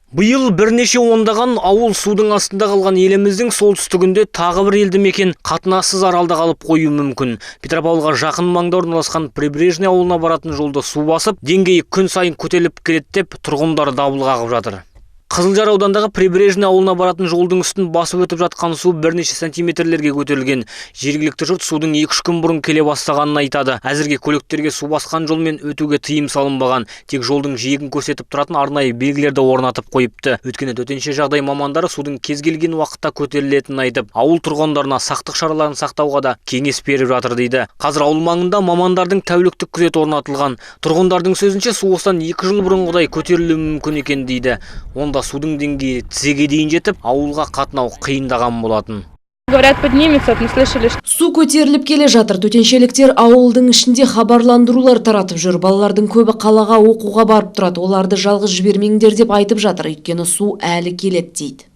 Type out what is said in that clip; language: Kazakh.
Биыл бірнеше ондаған ауыл судың астында қалған еліміздің солтүстігінде тағы бір елді мекен қатынассыз аралда қалып қоюы мүмкін. Петропавлға жақын маңда орналасқан Прибрежный ауылына баратын жолды су басып, деңгейі күн сайын көтеріліп келеді деп тұрғындар дабыл қағып жатыр. Қызылжар аудандағы Прибрежный ауылына баратын жолдың үстін басып өтіп жатқан су бірнеше сантиметрлерге көтерілген. Жергілікті жұрт судың 2-3 күн бұрын келе бастағанын айтады. Әзірге көліктерге су басқан жолмен өтуге тыйым салынбаған. Тек жолдың жиегін көрсетіп тұратын арнайы белгілерді орнатып қойыпты. Өйткені төтенше жағдай мамандары судың кез келген уақытта көтерілетінін айтып, ауыл тұрғындарына сақтық шараларын сақтауға да кеңес беріп жатыр дейді. Қазір ауыл маңында мамандардың тәуліктік күзет орнатылған. Тұрғындардың сөзінше су осыдан 2 жыл бұрынғыдай көтерілуі мүмкін екен дейді. Онда судың деңгейі тізеге дейін жетіп, ауылға қатынау қиындаған болатын. Говорят, поднимется, мы слышали. Су көтеріліп келе жатыр. Төтеншеліктер ауылдың ішінде хабарландырулар таратып жүр. Балалардың көбі қалаға оқуға барып тұрады. Оларды жалғыз жібермеңдер деп айтып жатыр. Өйткені су әлі келеді дейді.